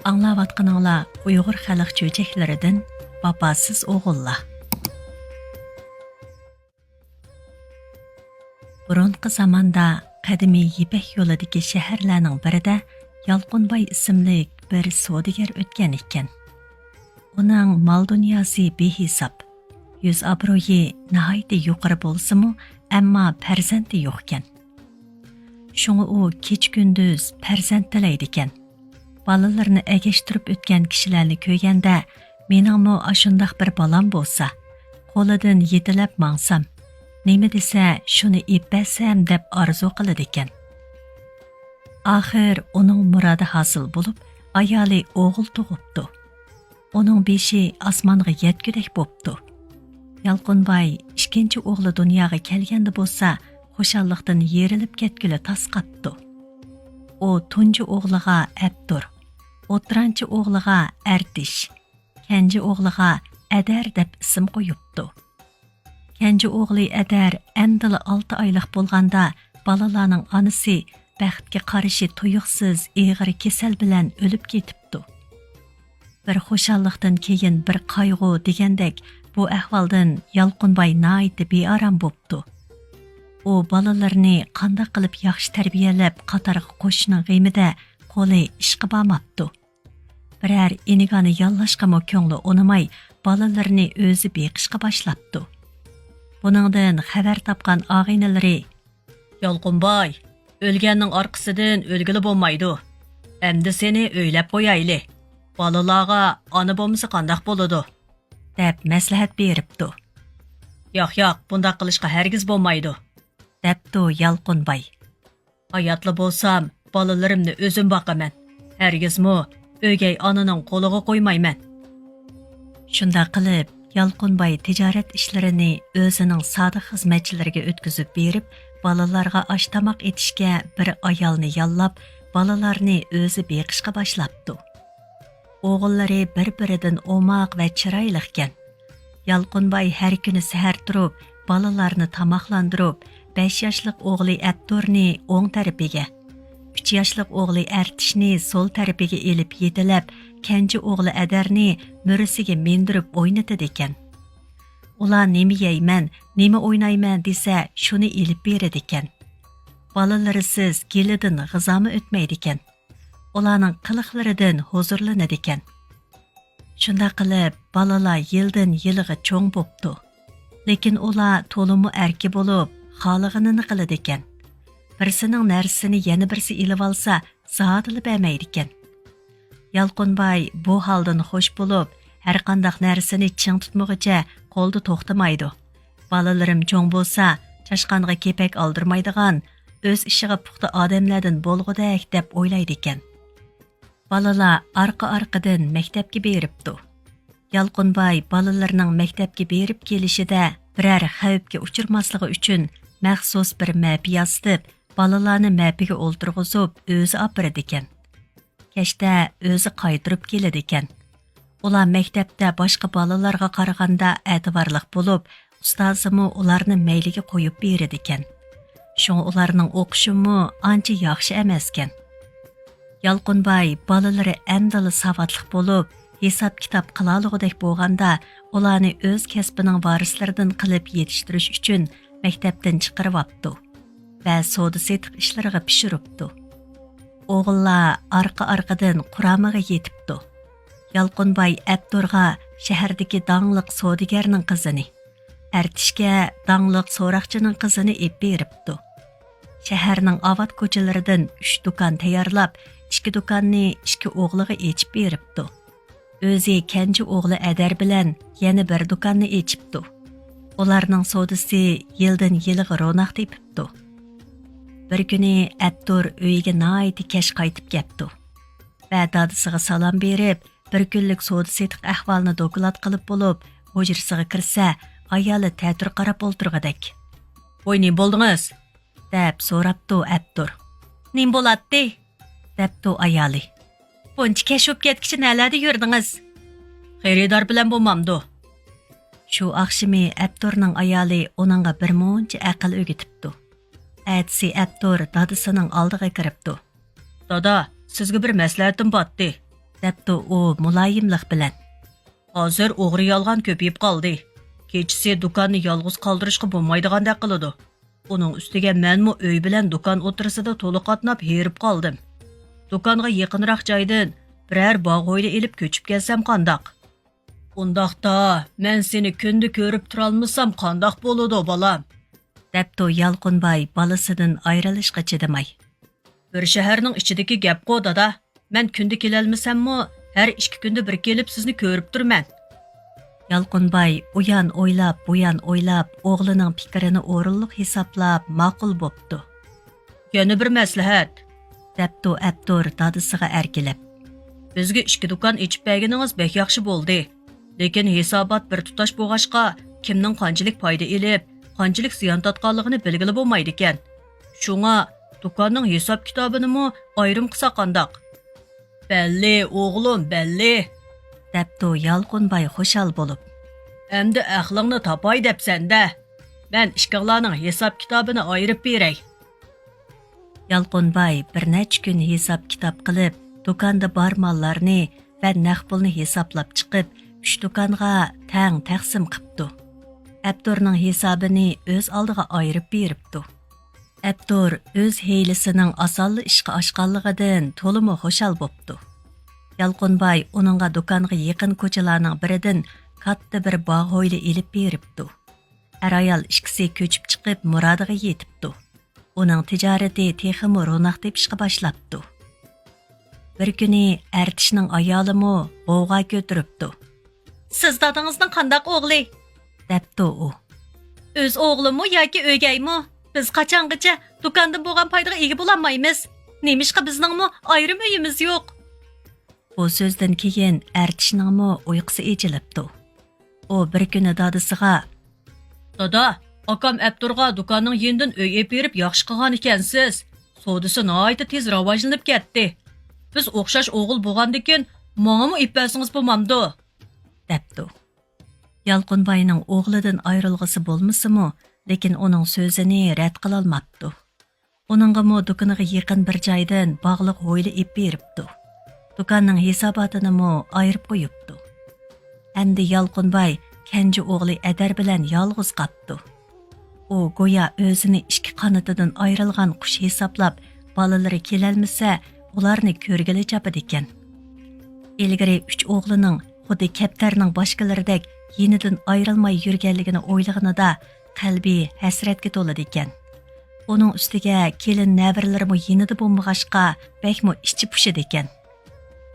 Аңлаватқаныңла Uyghur xalq çöçeklerinden Vapasız oğulla. Burunqi zamanda qadimiy Yipek yo'lidagi shaharlarning birida Yalqunbay ismli bir savdogar o'tgan ekan. Uning mol dunyosi behisob, yuz obro'yi nihoyatda yuqori bo'lsa-mu, ammo farzandi yo'q ekan. Shunga u kech-kunduz farzand tilaydi ekan. Balalarni agashtirib o'tgan kishilarni ko'rganda, meningmi ashundaq bir balam bo'lsa, qo'lidan yetilab mangsam, nima desa shuni epasam deb orzu qiladi ekan. Oxir uning murodi hosil bo'lib, ayoli o'g'il tug'ibdi. Uning beshi osmonga yetgudek bo'pti. Yalqunbay ikkinchi o'g'li dunyoga kelganda bo'lsa, xushallikdan yerilib ketguli tasqapdi. U tunji o'g'liga Abdur, o'ttiranchi o'g'liga Artish, kenji o'g'liga Adar deb ism qo'yibdi. Kenji o'g'li Adar amdili 6 oylik bo'lganda balalarning onasi baxtga qarashi tuyuqsiz ig'ir kasal bilan o'lib ketibdi. Bir xushallikdan keyin bir qayg'u degandek bu ahvoldan Yalqunbay nihoyatda bearam bo'pti. U balalarni qanday qilib yaxshi tarbiyalab qatorga qo'shishning g'imida qo'li ishqa bormabdi. Biror inigani yollashqami ko'ngli unamay balalarni o'zi beqishqa boshlabdi. Buningdan xabar topgan og'inalari Yalqunbay, o'lganning orqasidan o'lgili bo'lmaydi. Endi seni o'ylab qo'yayli. Balalarga ona bo'lmasa qandoq bo'ladi? deb maslahat beribdi. Yo'q, bunday qilishga hargiz bo'lmaydi, debdi Yalqunbay. Hayotli bo'lsam, balalarimni o'zim boqaman. Hargizmi o'gay onaning qo'liga qo'ymayman. Shunda qilib Yalqunbay tijorat ishlarini o'zining sodiq xizmatchilariga o'tkazib berib, balalarga osh tomoq etishga bir ayolni yollab, balalarni o'zi beqishga boshlabdi. O'g'illari bir-biridan o'moq va chiroyli ekan. Yalqunbay har kuni sahar turib, balalarni tomoqlantirib, 5 yoshlik o'g'li Abdurni o'ng tarafiga, 3 yoshlik o'g'li Artishni so'l tarafiga elib yetilab, kenji o'g'li Adarni murisiga mendirib o'ynatadi ekan. Ular nima yeyman, nima o'ynayman desa, shuni elib beradi ekan. Balalarisiz gelidan g'izomi o'tmaydi ekan. Ularning qiliqlaridan huzurlanadi ekan. Shunda qilib, balalar yildan yiliga cho'ng bo'pti. Lekin ular to'limi erki bo'lib, xohlaganini qiladi ekan. Birisining narsasini yana birisi ilib olsa, zotili bermaydi ekan. Yalqunbay bu holdan xush bo'lib, har qanday narsani ching tutmoqcha qo'lda to'xtamaydi. Balalarim cho'ng bo'lsa, chashqonga kepak oldirmaydigan, o'z ishiga puxta odamlardan bo'lg'udak deb o'ylaydi ekan. Balalar orqa-orqadan maktabga beribdi. Yalqunbay balalarning maktabga berib kelishida biror xavfga uchirmasligi uchun maxsus bir map yozib, balalarni mapiga o'ltirg'izib, o'zi opiradi ekan. Kechda o'zi qaytirib keladi ekan. Ular maktabda boshqa balalarga qaraganda e'tiborliq bo'lib, ustozimi ularni mayliga qo'yib beradi ekan. Shunga ularning o'qishimi ancha yaxshi emas ekan. Yalqunbay balalari amdili savodliq bo'lib, hisob kitob qilalig'idek bo'lganda, ularni o'z kasbining varislaridan qilib yetishtirish uchun maktabdan chiqarib olibdi va savdo-setiq ishlariga pishiribdi. O'g'illar orqa-orqadan Qur'omiga yetibdi. Yalqunbay Abdurga shahardagi dangliq savdogarning qizini, Artishga dangliq so'roqchining qizini ep beribdi. Shaharning avad ko'chalaridan 3 do'kon tayyorlab, 2 do'konni 2 o'g'liga echib beribdi. O'zi kenji o'g'li Adar bilan yana bir do'konni echibdi. Ularning savdosi yildan yilga ro'naq tepibdi. Bir kuni Abdur uyiga nihoyatda kech qaytib ketdi. Va dadasiga salom berib, bir kunlik savdo-setiq ahvolini doklad qilib bo'lib, hujrasiga kirsa, ayoli ta'tir qarab o'ltirg'adak. "Voy, nima bo'ldingiz?" deb so'rabdi Abdur. "Nim bo'ladi?" debdi ayoli. "Buncha keshib ketkichi nalarda yurdingiz?" "Xaridor bilan bo'lmamdi." Shu oqshimi Abdurning ayoli uningga bir muncha aql o'rgatibdi. Atsi Abdur dadasining oldiga kiribdi. "Dada, sizga bir maslahatim botdi", debdi u muloyimlik bilan. Hozir o'g'ri yolg'on ko'payib qoldi. Kechisi do'konni yolg'iz qoldirishga bo'lmaydigandek qiladi. Uning ustiga menmi uy bilan do'kon o'tirisida to'liq qatnab herib qoldim. Do'konga yaqinroq joydan biror bog' o'yli elib ko'chib kelsam qandoq? Undaqda men seni kunda ko'rib turolmasam qandoq bo'ladi bolam? Debdi Yalqunbay balasidan ayrilishga chidamay. Bir shaharning ichidagi gap-ku dada. Men kunda kelolmasammi, har 2 kunda bir kelib sizni ko'rib turman. Yalqunbay uyan o'ylab, o'g'lining fikrini o'rinliq hisoblab ma'qul bo'pti. Yana bir maslahat, debdi Abdur dadisiga erkilib. Bizga 2 do'kon ochib berganingiz bek yaxshi bo'ldi. Lekin hisobot bir tutash bo'lg'ashqa, kimning qanchalik foyda elib, qanchalik ziyon tatqanligini bilgili bo'lmaydi ekan. Shunga do'konning hisob kitobini mo ayrim qilsa qandoq? Belli, o'g'lim, belli, debdi Yalqunbay xushal bo'lib. Endi aqlingni topay debsan-da. Men ishqinglarning hisob kitobini ayirib beray. Yalqunbay bir necha kun hisob kitob qilib, do'konda bor mollarni va naqd pulni hisoblab chiqib, 3 do'konga tang taqsim qilibdi. Abdurning hisobini o'z oldiga ayirib beribdi. Abdur o'z heylisining osonli ishga oshganligidan to'limi xushal bo'pti. Yalqunbay uningga do'konga yaqin ko'chalarning biridan katta bir bog' ho'yli elib beribdi. Ayol ikkisi ko'chib chiqib murodiga yetibdi. Uning tijorati texmi ro'naq tepishga boshlabdi. Bir kuni artishning ayolimi g'ovg'a ko'tiribdi. Siz dadingizning qandaq o'g'li? debdi u. O'z o'g'limi yoki o'gaymi? Biz qachongacha do'kondan bo'lgan foydaga ega bo'lolmaymiz. Nemishqa bizningmi ayrim uyimiz yo'q? Bu so'zdan keyin artishningmi uyqusi echilibdi. U bir kuni dadisiga: "Dada, akam Abdurga do'konning yendan uy berib yaxshi qilgan ekansiz. Savdosi nihoyat tez rivojlanib ketdi. Biz o'xshash o'g'il bo'lgandan menga ippasingiz bo'lmamdi?" debdi. Yalqunbayning o'g'lidan ayrilg'isi bo'lmasa-mu, lekin uning so'zini rad qila olmabdi. Uningga do'koniga yaqin bir joydan bog'liq ho'yli ip beribdi. Do'konning hisobotini ayirib qo'yibdi. Endi Yalqunbay kenji o'g'li Adar bilan yolg'iz qoldi. U go'yo o'zini 2 qanotidan ayrilgan qush hisoblab, bolalari kelolmasa, ularni ko'rgili chopadi ekan. Ilgari 3 o'g'lining xuddi kaptarning boshqalaridek yenidan ayrilmay yurganligini o'ylaganida qalbi hasratga to'ladi ekan. Uning ustiga kelin nabirlarimi yenida bo'lmag'ashqa bakmo ichi pushidi ekan.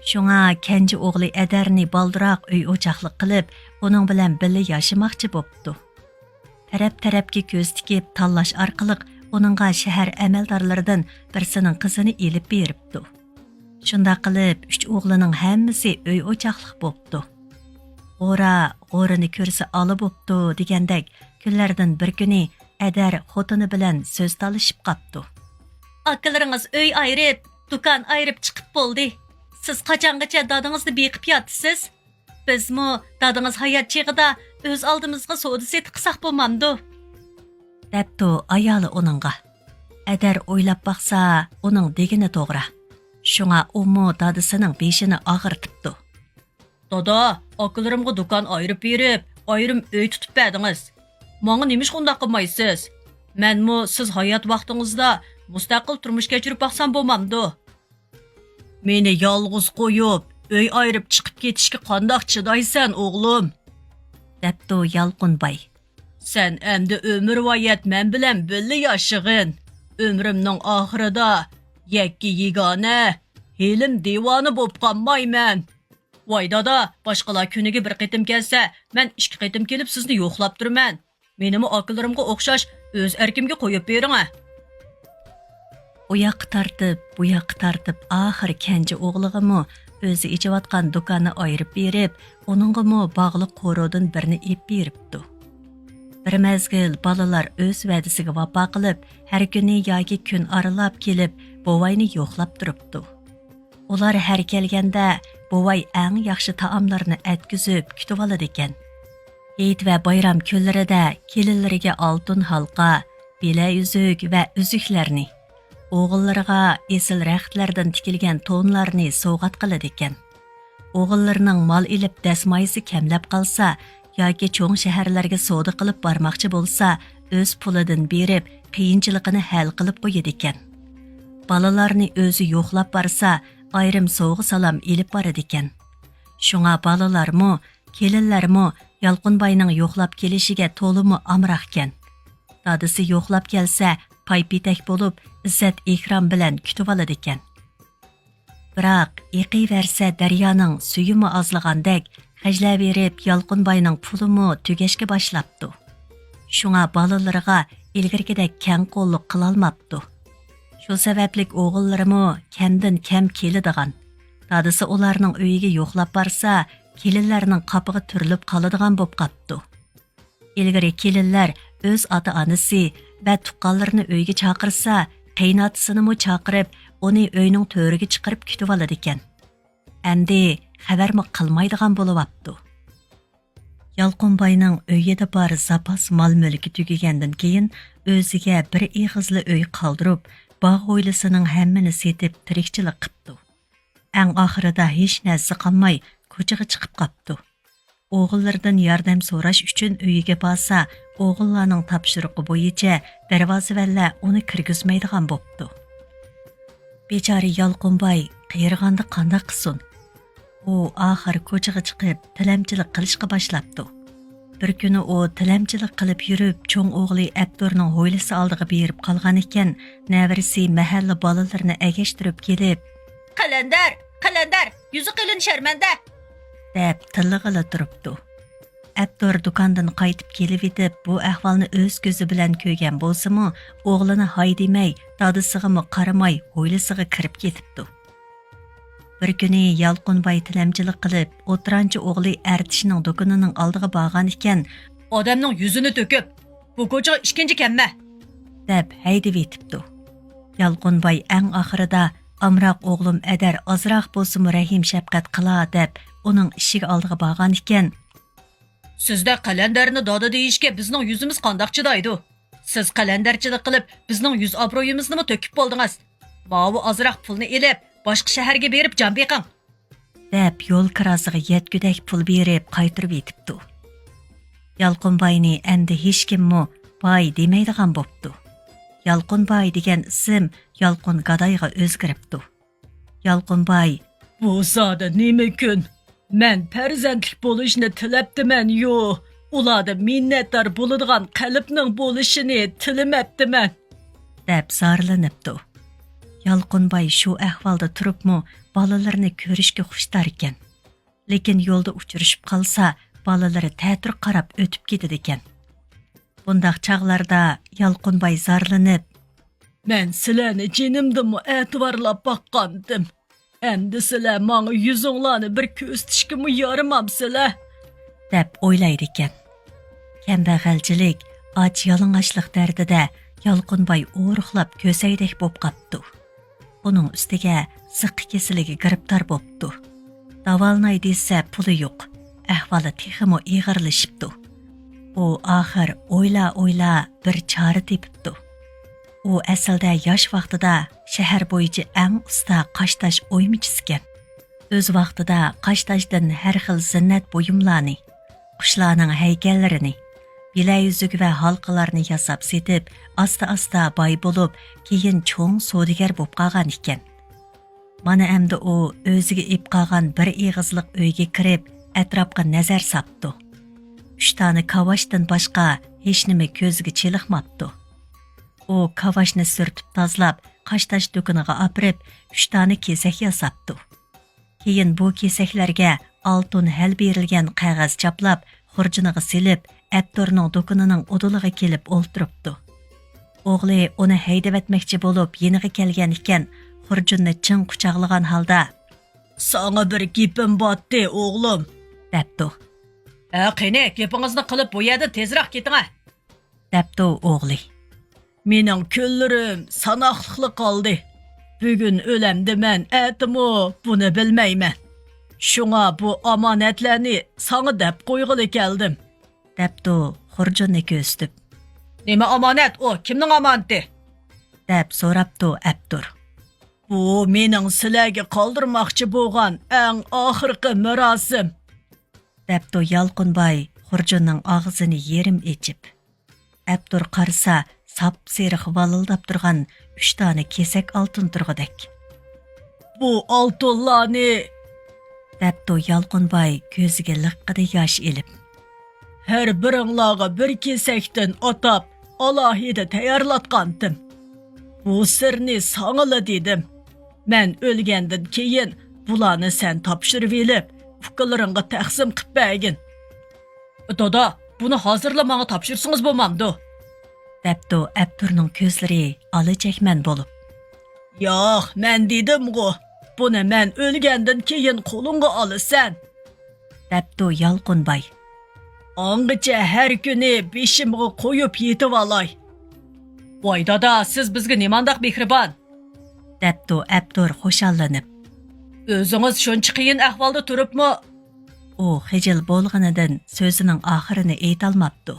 Shunga kenji o'g'li Adarni baldiroq uy o'choqlik qilib, uning bilan birga yashamoqchi bo'pti. Taraf-tarafga ko'z tikib tanlash orqali uningga shahar amaldorlaridan birsining qizini elib beribdi. Shunda qilib 3 o'g'lining hammasi uy o'choqlik bo'pti. G'o'rini ko'rsa olib bo'pti degandek, kunlardan bir kuni Adar xotini bilan so'z talishib qopti. "Akalaringiz uy ayirib, do'kon ayirib chiqib bo'ldi. Siz qachongacha dadingizni beqib yotisiz? Bizmi dadingiz hayot chig'ida o'z oldimizga savdo seti qilsak bo'lmamdi?" debdi ayoli uningga. Adar o'ylab baqsa, uning degini to'g'ri. Shunga umu dadisining beshini og'irtibdi. "Dada, akalarimga do'kon ayirib berib, ayrim uy tutib berdingiz. Menga nemish qundoq qilmaysiz? Menmi siz hayot vaqtingizda mustaqil turmush kechirib baqsam bo'lmamdi? Meni yolg'iz qo'yib, uy ayirib chiqib ketishga qandoq chidaysan, o'g'lim?" debdi Yalqunbay. "Sen endi umrvoyat men bilan birga yashag'in. Umrimning oxirida yakki yegona, helim devoni bo'lib qolmayman. Voy dada, boshqalar kuniga bir qitim kelsa, men 2 qitim kelib sizni yo'qlab turman. Menimi akalarimga o'xshash o'z erkimga qo'yib bering." U yoqqa tortib, bu yoqqa tortib, oxir kenji o'g'lig'imi o'zi ichayotgan do'konni ayirib berib, uningga bog'liq qo'rodan birini ep beribdi. Bir mezgil balalar o'z va'dasiga vafo qilib, har kuni yoki kun aralab kelib, bovayni yo'qlab turibdi. Ular har kelganda bovay eng yaxshi taomlarni atkizib kutib oladi ekan. Eid va bayram kunlarida kelinlariga oltin halqa, bilayuzuk va uzuklarni, o'g'illariga esil raxtlardan tikilgan to'nlarni sovg'at qiladi ekan. o'g'illarining mol ilib dasmoyisi kamlab qolsa yoki cho'ng shaharlarga savdo qilib bormoqchi bo'lsa, o'z pulidan berib, qiyinchiligini hal qilib qo'yadi ekan. Balalarni o'zi yo'qlab borsa, ayrim sovg'a salom ilib boradi ekan. Shunga balalarmi, kelinlarmi Yalqunbayning yo'qlab kelishiga to'limi amroq ekan. Dadisi yo'qlab kelsa, paypitak bo'lib, izzat ikrom bilan kutib oladi ekan. Biroq eqiversa daryoning suyimi ozlagandek, hajlab berib Yalqunbayning pulimi tugashga boshlabdi. Shunga balalariga ilgirgidek kang qo'lliq qilolmabdi. Shu sabablik o'g'illarimi kamdan kam keladigan. Dadisi ularning uyiga yo'qlab borsa, kelinlarning qapiga turilib qoladigan bo'lib qapti. Ilgari kelinlar o'z ota-onasi va tuqqanlarini uyga chaqirsa, qaynotasini chaqirib, uni uyning to'riga chiqarib kutib oladi ekan. Endi xabarmi qilmaydigan bo'libdi. Yalqunbayning uyida bor zapas mol-mulki tugagandan keyin o'ziga bir ig'izli uy qoldirib, bog' o'ylisining hammini setib tirikchilik qilibdi. Eng oxirida hech narsa qolmay ko'chaga chiqib qopti. O'g'illardan yordam so'rash uchun uyiga borsa, o'g'illarning topshiriqi bo'yicha darvozavalla uni kirgizmaydigan bo'pti. Bechora Yalqunbay qiyirganda qanday qilsin? U oxir ko'chaga chiqib tilamchilik qilishga boshlabdi. Bir kuni u tilamchilik qilib yurib, cho'ng o'g'li Abdurning ho'ylisi oldiga berib qolgan ekan, navrisi mahalla bolalarini agashtirib kelib, "Qalandar, yuzi qilin sharmanda!" deb tillig'ila turibdi. Abdur do'kondan qaytib kelib etib, bu ahvolni o'z ko'zi bilan ko'rgan bo'lsa-mu, o'g'lini hay demay, dadisiga qaramay, ho'ylisiga kirib ketibdi. Bir kuni Yalqunbay tilamchilik qilib, o'tiranchi o'g'li Artishning do'konining oldiga borgan ekan, "Odamning yuzini to'kib, bu ko'chaga ikkinchi kelma!" deb haydab etibdi. Yalqunbay eng oxirida "Amroq o'g'lim Adar ozroq bo'lsa-mu rahim shafqat qila" deb uning ishiga oldiga borgan ekan. "Sizda qalandarni doda deyishga bizning yuzimiz qandoq chidaydi? Siz qalandarchilik qilib, bizning yuz obro'yimizni to'kib bo'ldingiz. Mavi ozroq pulni elib, boshqa shaharga berib jon beqing" deb yo'l kirasiga yetgudak pul berib qaytirib etibdi. Yalqunbayni endi hech kimmi boy demaydigan bo'pti. Yalqunbay degan ism Yalqun Gadayga o'zgaribdi. Yalqunbay, "Bu zoda nima kun? Men farzandlik bo'lishni tilabdiman yo, ularda minnatdor bo'ladigan qalbning bo'lishini tilamabdiman" deb zarlanibdi. Yalqunbay shu ahvolda turibmi, bolalarni ko'rishga xushtar ekan. Lekin yo'lda uchrashib qolsa, bolalari ta'tir qarab o'tib ketadi ekan. Bundaq chaqlarda Yalqunbay zarlanib, "Men sizlarni jinimdimi e'tiborlab boqqandim. Endi sizlar menga yuzinglarni bir ko'rsatishga yaramamsizlar" deb o'ylaydi ekan. Kambag'alchilik, och yalang'ochlik dardida Yalqunbay o'ruqlab ko'saydek bo'lib qapti. Uning ustiga ziqqa kasaliga giribtor bo'pti. Davolnay desa puli yo'q. Ahvoli texmo ig'irlashibdi. U oxir o'yla bir chora tepibdi. U aslida yosh vaqtida shahar bo'yicha eng usta qoshtash o'ymichisi ekan. O'z vaqtida qoshtoshdan har xil zinnat buyumlarni, qushlarning haykallarini, bilayuzuk va halqalarni yasab setib, asta boy bo'lib, keyin cho'ng savdogar bo'lib qolgan ekan. Mana endi u o'ziga ip qolgan bir ig'izliq uyga kirib, atrofga nazar sapdi. 3 tane kavashdan boshqa hech nima ko'ziga cheliqmabdi. U kavashni surtib tozlab, qoshtash do'koniga opirib, 3 tane kesak yasabdi. Keyin bu kesaklarga oltin hal berilgan qog'oz chaplab, xurjiniga silib, Abdurning do'konining o'diliga kelib o'ltiribdi. O'g'li uni haydab etmoqchi bo'lib, yeniga kelgan ekan, xurjinni chin quchoqlagan holda, "Sana bir gapim botdi, o'g'lim" debdi. "Qani, gapingizni qilib bu yerda tezroq keting" debdi o'g'li. "Mening kunlarim sanoqliqli qoldi. Bugun o'lamdiman, atimi buni bilmayman. Shunga bu omonatlarni sana deb qo'yg'ili keldim" debdi xurjinni ko'zitib. "Nima omonat u? Kimning omonati?" deb so'rabdi Abdur. Bu mening sizlarga qoldirmoqchi bo'lgan eng oxirgi mirosim. Debdi Yalqınbay Xurjunning og'zini yerim echib. Abdur qarsa sap-seriq valildab turgan 3 dona kesak oltin turg'idek. Bu oltinlarni Debdi Yalqınbay ko'ziga liqqida yosh elib. har biringlarga bir kesakdan atab alohida tayyorlatgandim. Bu sirni sangila dedim. Men o'lgandan keyin bularni sen topshirib elib, ukalaringga taqsim qilib bergin. Dada, buni hozirla menga topshirsangiz bo'lmamdi. Debdi Abdurning ko'zlari olachakman bo'lib. Yo'q, men dedim-ku. Buni men o'lgandan keyin qo'lingga olasan. Debdi Yalqınbay. Ongacha har kuni beshimga qo'yib yetib olay. Voy dada, siz bizga nimandaq mehribon. Debdi Abdur xushallanib. O'zingiz shuncha qiyin ahvolda turibmi? U xijil bo'lganidan so'zining oxirini aytolmabdi.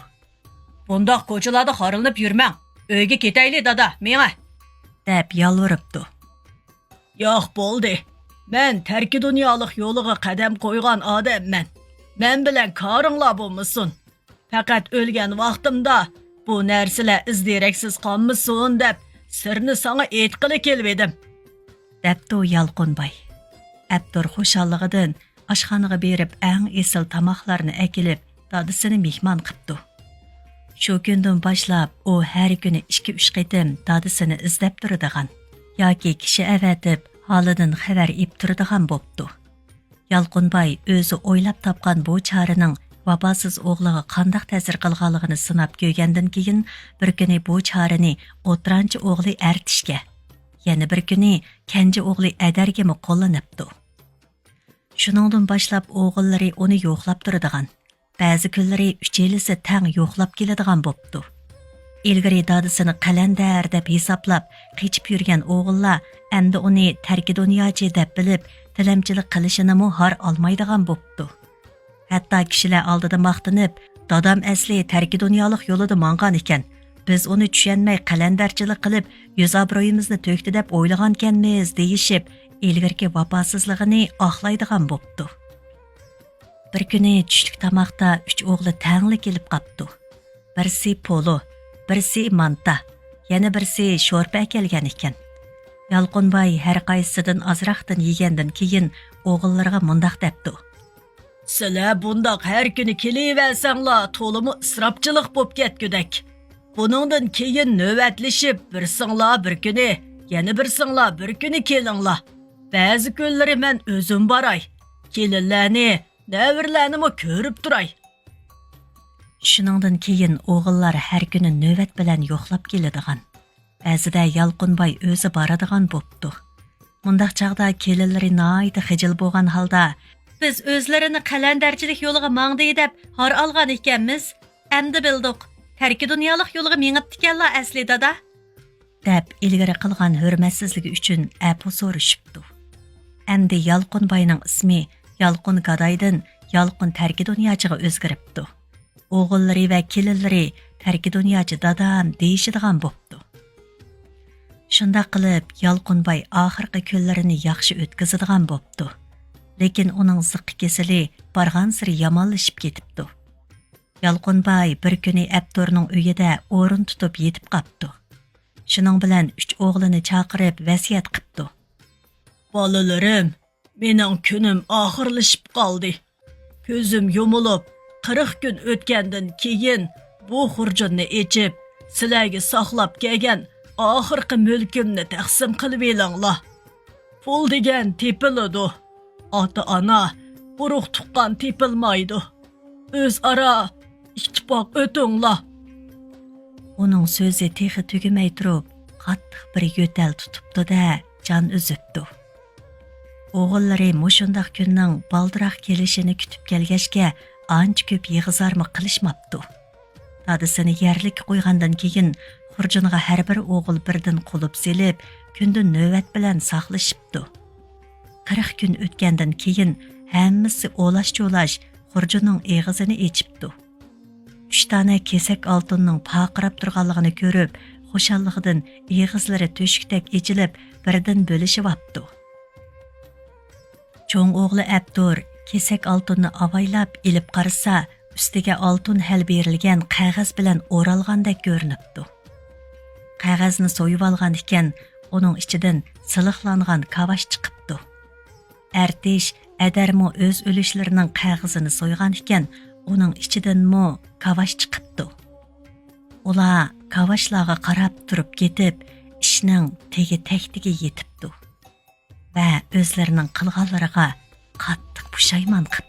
Bundaq ko'chalarda xorilib yurmang. Uyga ketayli dada, menga. Deb yalvaribdi. Yo'q bo'ldi. Men tarki dunyolik yo'liga qadam qo'ygan odamman. Men bilan koringlar bo'lmasin. Faqat o'lgan vaqtimda bu narsalar izdiraksiz qolmasin deb sirni sana aytqili keldim. Debdi Yalqınbay. Abdur xushalligidan oshxonaga berib eng esil tamoqlarni akilib, dadisini mehmon qilibdi. Shu kundan boshlab u har kuni 2-3 qitim dadisini izlab turadigan yoki kishi avatib holidan xabar ib turadigan bo'pti. Yalqınbay o'zi o'ylab topgan bu choraning vabosiz o'g'liga qanday ta'sir qilganligini sinab ko'rgandan keyin bir kuni bu chorani o'tranchi o'g'li Artishga, yana bir kuni kenji o'g'li Adarga qo'llanibdi. Shuningdan boshlab o'g'illari uni yo'qlab turadigan, ba'zi kunlari uchelisi tang yo'qlab keladigan bo'pti. Ilgari dadisini qalandar deb hisoblab qechib yurgan o'g'illar endi uni tarki dunyochi deb bilib, tilamchilik qilishini har olmaydigan bo'pti. Hatto kishilar oldida maqtanib, dadam asli tarki dunyolik yo'lida mangan ekan. Biz uni tushunmay qalandarchilik qilib, yuz obro'yimizni to'kdi deb o'ylagankanmiz deyishib, ilgirki vafosizligini oqlaydigan bo'pti. Bir kuni tushlik tamoqda 3 o'g'li tangli kelib qopti. Birsi polo, birsi manta, yana birsi sho'rpa kelgan ekan. Yalqınbay har qaysidan azroqdan yegandan keyin o'g'illarga mundaq debdi. Sizlar bundaq har kuni kelaversanglar, to'limi isrofchilik bo'lib ketgudak. Buningdan keyin navbatlashib, bir singlar bir kuni, yana bir singlar bir kuni kelinglar. Ba'zi kunlari men o'zim boray. Kelinlarni, davrlarni ko'rib turay. Shuningdan keyin o'g'illar har kuni navbat bilan yo'qlab keladigan. Ba'zida Yalqınbay o'zi boradigan bo'pti. Mundaq chaqda kelinlari noyda xijil bo'lgan holda, biz o'zlarini qalandarchilik yo'liga mangdi deb har olgan ekanmiz. Endi bildik. Tarki dunyolik yo'liga mengibdikanlar asli dada. Deb ilgari qilgan hurmatsizligi uchun apu so'rashibdi. Endi Yalqınbayning ismi Yalqın Gadaydan Yalqın tarki dunyochiga o'zgaribdi. O'g'illari va kelinlari tarki dunyochi dadam deyishadigan bo'pti. Shunda qilib Yalqınbay oxirgi kunlarini yaxshi o'tkazadigan bo'pti. Lekin uning ziqqa kesili bargan siri yomonlashib ketibdi. Yalqınbay bir kuni Abdurning uyida o'rin tutib yetib qopti. Shuning bilan 3 o'g'lini chaqirib vasiyat qilibdi. Bolalarim, mening kunim oxirlashib qoldi. Ko'zim yumilib, 40 kun o'tgandan keyin bu xurjunni echib, sizlarga saqlab kelgan oxirgi mulkimni taqsim qilib elinglar. Pul degan tepiladi. Ota-ona buruq tuqqan tepilmaydi. O'zaro ittifoq o'tinglar. Uning so'zi texi tugimay turib, qattiq bir yo'tal tutibdi-da, jon uzibdi. O'g'illari mushundaq kunning baldiroq kelishini kutib kelgachga ancha ko'p yig'izarmi qilishmabdi. Dadisini yerlik qo'ygandan keyin Xurjunga har bir o'g'il birdan qulib selib, kunda navbat bilan saqlashibdi. 40 kun o'tgandan keyin hammasi o'lash-cho'lash Xurjunning eg'izini echibdi. 3 dona kesak oltinning paqirab turganligini ko'rib, xushalligidan eg'izlari to'shikdek echilib, birdan bo'lishyapti. Cho'ng o'g'li Abdur kesak oltinni avaylab ilib qarasa, ustiga oltin hal berilgan qog'oz bilan o'ralgandek ko'rinibdi. Qog'ozni so'yib olgan ekan, uning ichidan siliqlangan kavash chiqibdi. Artish adarmo o'z o'lishlarining qog'ozini so'ygan ekan, uning ichidanmo kavash chiqibdi. Ular kavashlarga qarab turib ketib, ishning tegi taktiga yetibdi va o'zlarining qilganlariga qattiq pushaymon qilib